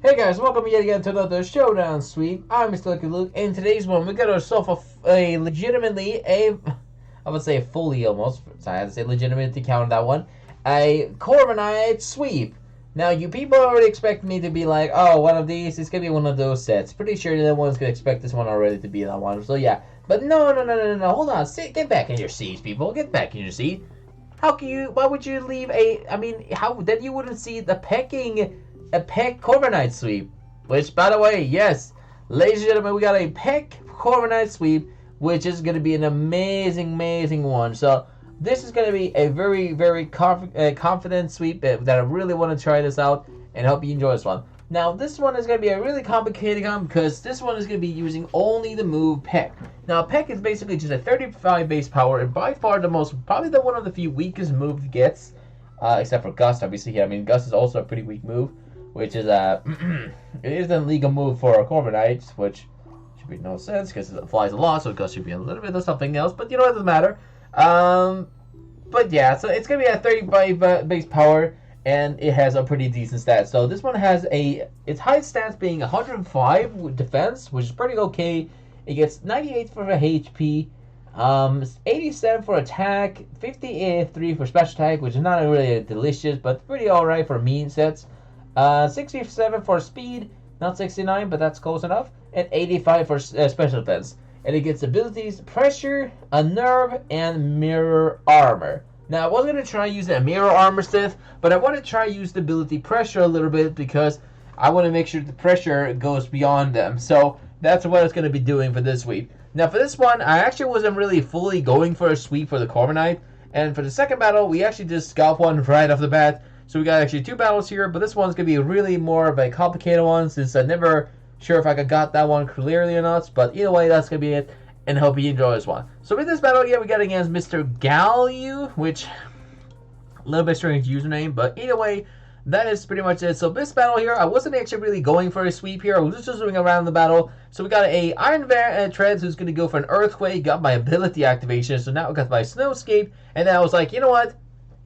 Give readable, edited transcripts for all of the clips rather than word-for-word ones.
Hey guys, welcome yet again to another Showdown sweep. I'm Mr. Lucky Luke, and today's one we got ourselves a legitimately I would say fully almost. So I had to say legitimate to count that one. A Corviknight sweep. Now you people already expect me to be like, oh, one of these. It's gonna be one of those sets. Pretty sure that one's gonna expect this one already to be that one. So yeah, but no. Hold on, get back in your seats, people. Get back in your seat. How can you? Why would you leave a? I mean, how then you wouldn't see the pecking a PECK Corviknight sweep. Which, by the way, yes, ladies and gentlemen, we got a PECK Corviknight sweep, which is going to be an amazing one. So this is going to be a very confident sweep that I really want to try this out and hope you enjoy this one. Now, this one is going to be a really complicated one because this one is going to be using only the move PECK. Now, PECK is basically just a 35 base power and by far the most, probably the one of the few weakest moves it gets, except for Gust, obviously. Here, I mean, Gust is also a pretty weak move, which is it is an illegal move for Corviknight, which should make no sense because it flies a lot, so Gust should be a little bit of something else, but you know, it doesn't matter. But yeah, so it's going to be a 35 base power, and it has a pretty decent stat. So this one has its highest stats being 105 with defense, which is pretty okay. It gets 98 for HP, 87 for attack, 53 for special attack, which is not really delicious, but pretty alright for mean sets. 67 for speed, not 69, but that's close enough, and 85 for special defense. And it gets abilities Pressure, Unnerve, and Mirror Armor. Now, I was going to try using a Mirror Armor Sith, but I want to try use the ability Pressure a little bit because I want to make sure the pressure goes beyond them. So that's what it's going to be doing for this sweep. Now, for this one, I actually wasn't really fully going for a sweep for the Corviknight. And for the second battle, we actually just scalp one right off the bat. So we got actually two battles here, but this one's going to be really more of a complicated one since I'm never sure if I got that one clearly or not. But either way, that's going to be it. And I hope you enjoy this one. So with this battle here, we got against Mr. Gallu, which a little bit strange username, but either way, that is pretty much it. So this battle here, I wasn't actually really going for a sweep here. I was just doing around the battle. So we got a Iron Treads who's going to go for an Earthquake, got my ability activation. So now I got my Snowscape, and then I was like, you know what?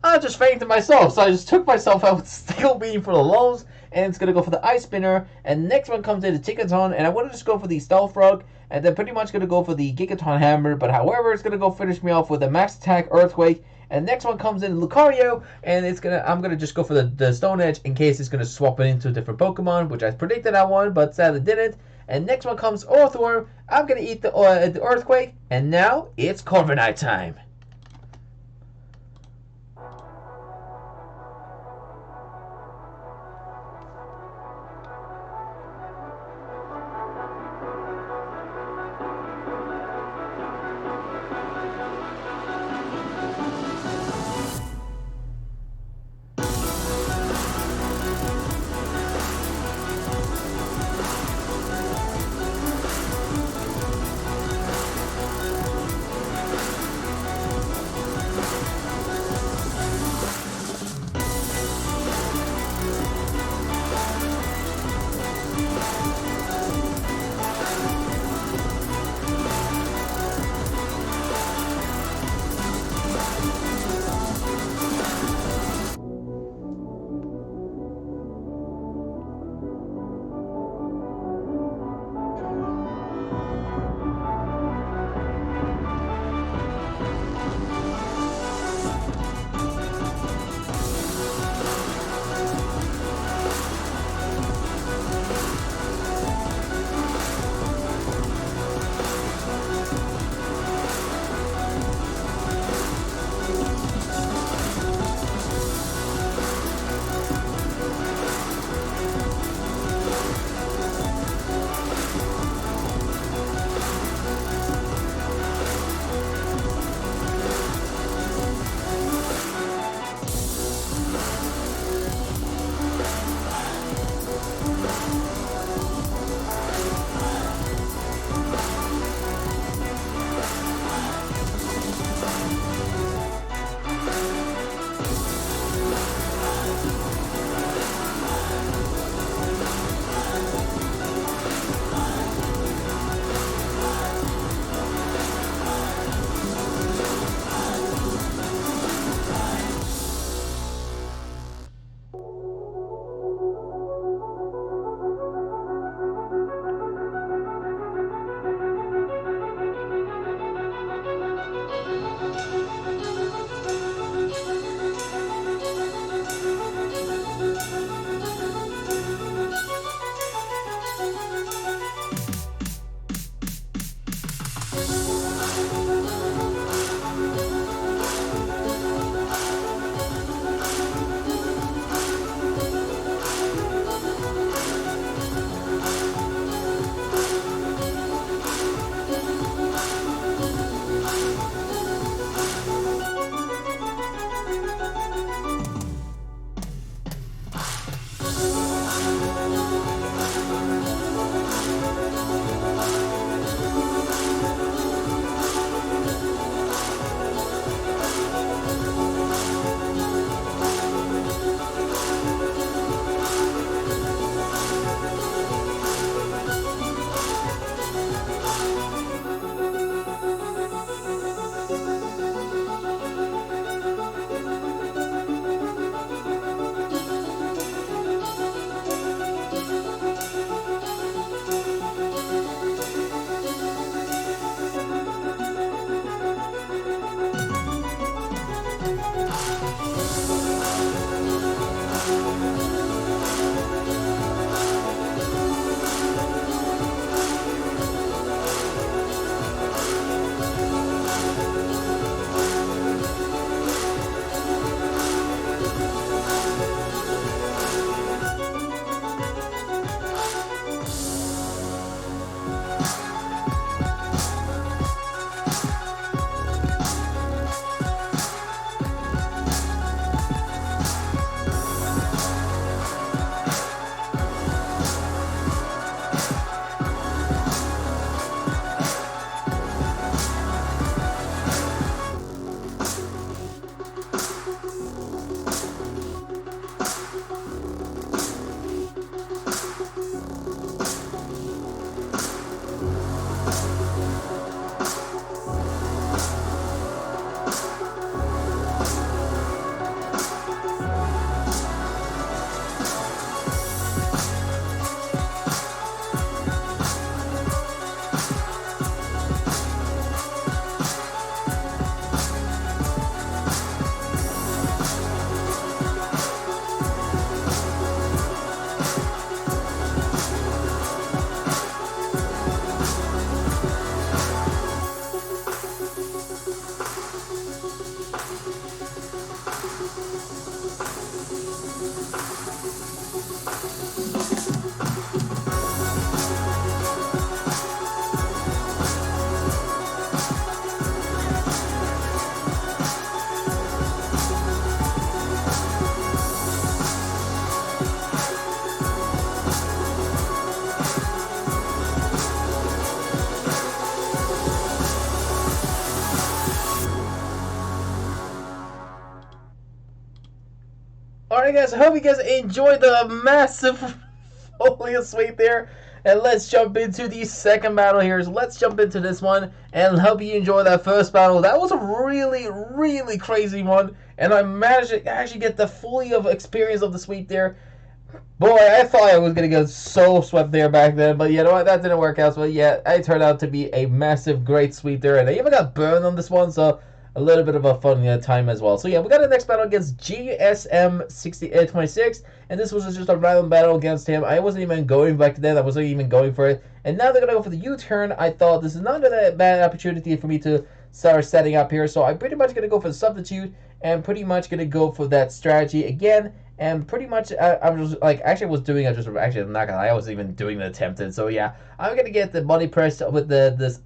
I just fainted myself. So I just took myself out, still being for the lulls, and it's going to go for the Ice Spinner. And next one comes in the Tickaton, and I want to just go for the Stealth Frog. And then pretty much going to go for the Gigaton Hammer, but however, it's going to go finish me off with a Max Attack Earthquake. And next one comes in Lucario, and I'm going to just go for the Stone Edge in case it's going to swap it into a different Pokemon, which I predicted that one, but sadly didn't. And next one comes Earthworm. I'm going to eat the Earthquake, and now it's Corviknight time. Alright guys, I hope you guys enjoyed the massive folio sweep there. And let's jump into the second battle here. So let's jump into this one and hope you enjoy that first battle. That was a really, really crazy one. And I managed to actually get the fully of experience of the sweep there. Boy, I thought I was going to get so swept there back then. But you know what, that didn't work out. So yeah, it turned out to be a massive, great sweep there. And I even got burned on this one, so a little bit of a fun time as well. So yeah, we got the next battle against GSM26, and this was just a random battle against him. I wasn't even going back then. I wasn't even going for it. And now they're going to go for the U-turn. I thought this is not a bad opportunity for me to start setting up here. So I'm pretty much going to go for the substitute and pretty much going to go for that strategy again. And pretty much, I was like, actually, I was doing it just, actually, I'm not gonna lie, I wasn't even doing the attempted. So yeah, I'm gonna get the body press with Babiesa.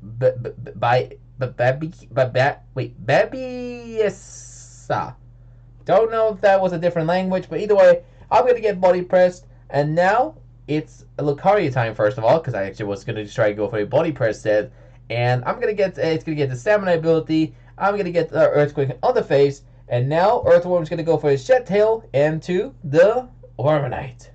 Don't know if that was a different language, but either way, I'm gonna get body pressed. And now it's Lucario time, first of all, because I actually was gonna try to go for a body press set. And I'm gonna get, it's gonna get the stamina ability. I'm gonna get the Earthquake on the face. And now Earthworm's going to go for his Shed Tail into the Corviknight.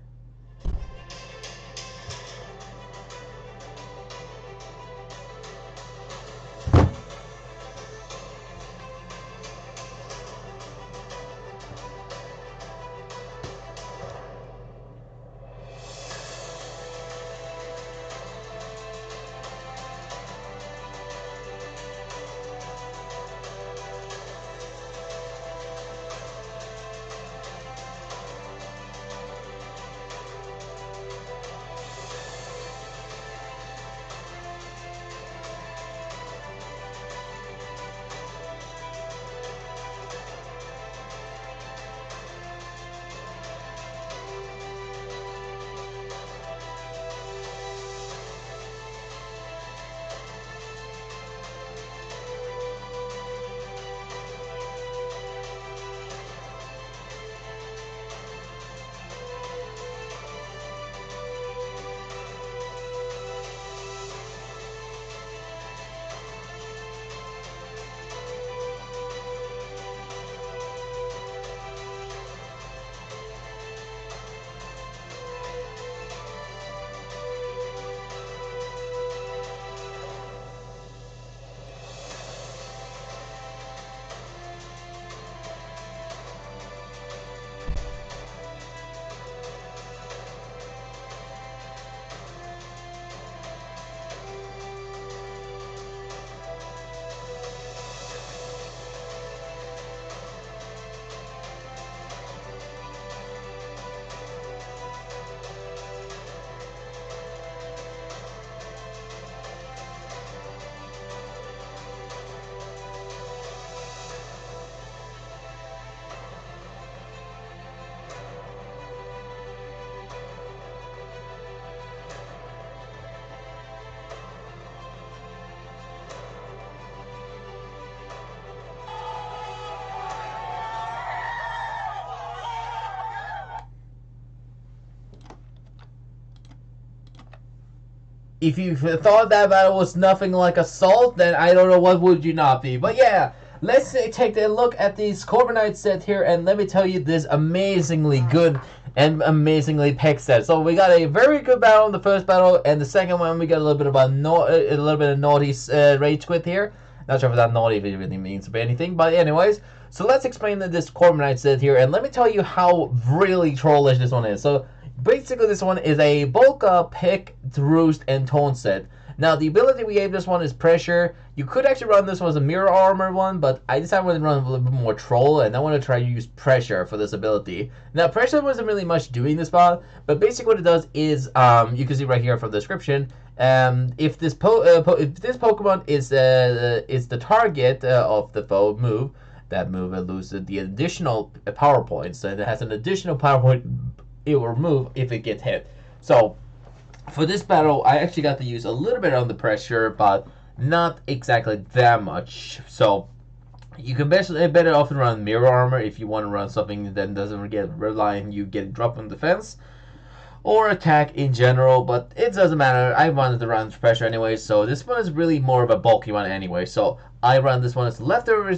If you thought that battle was nothing like Assault, then I don't know what would you not be. But yeah, let's take a look at this Corviknight set here, and let me tell you this amazingly good and amazingly PECK set. So we got a very good battle in the first battle, and the second one we got a little bit of a little bit of naughty rage quit here. Not sure if that naughty really means anything, but anyways. So let's explain this Corviknight set here, and let me tell you how really trollish this one is. So Basically, this one is a bulk up, pick, roost, and taunt set. Now, the ability we gave this one is pressure. You could actually run this one as a mirror armor one, but I decided to run a little bit more troll, and I want to try to use pressure for this ability. Now, pressure wasn't really much doing this spot, but basically what it does is, you can see right here from the description, if this Pokemon is the target of the foe move, that move loses the additional power points, and it has an additional power point it will remove if it gets hit. So for this battle, I actually got to use a little bit on the pressure, but not exactly that much. So you can better often run mirror armor if you want to run something that doesn't rely on you getting dropped on defense or attack in general, but it doesn't matter. I wanted to run pressure anyway, so this one is really more of a bulky one anyway. So I run this one as the leftover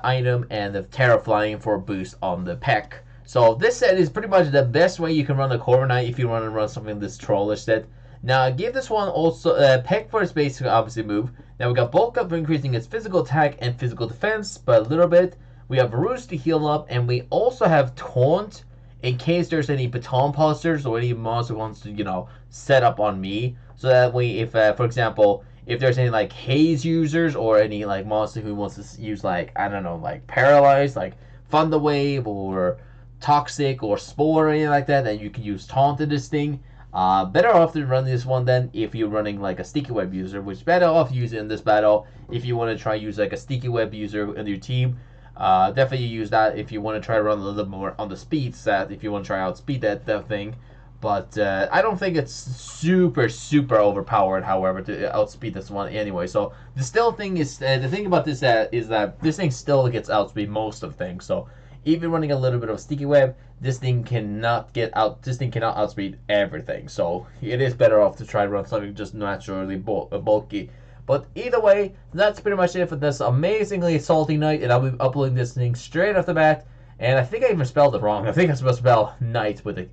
item and the Terra Flying for a boost on the PECK. So this set is pretty much the best way you can run the Corviknight if you want to run something this trollish set. Now I give this one also PECK for its basic obviously move. Now we got bulk up for increasing its physical attack and physical defense by a little bit. We have roost to heal up, and we also have taunt in case there's any baton posters or any monster wants to, set up on me. So that way, if, for example, if there's any, like, haze users or any, like, monster who wants to use, like, I don't know, like, paralyzed, like, Thunder Wave or Toxic or Spore or anything like that, then you can use taunt in this thing. Better off to run this one then if you're running, like, a Sticky Web user, which better off using in this battle if you want to try use, like, a Sticky Web user in your team. Definitely use that if you want to try to run a little bit more on the speed set, if you want to try outspeed that thing. But I don't think it's super overpowered, however, to outspeed this one anyway. So the thing is, the thing about this is that this thing still gets outspeed most of things. So even running a little bit of sticky web, this thing cannot outspeed everything. So it is better off to try to run something just naturally bulky. But either way, that's pretty much it for this amazingly salty night, and I'll be uploading this thing straight off the bat. And I think I even spelled it wrong. I think I'm supposed to spell night with a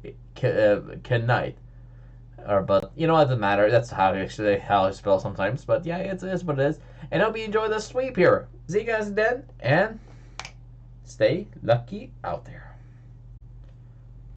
night. But it doesn't matter. That's how I spell sometimes. But yeah, it is what it is. And I hope you enjoy the sweep here. See you guys then, and stay lucky out there.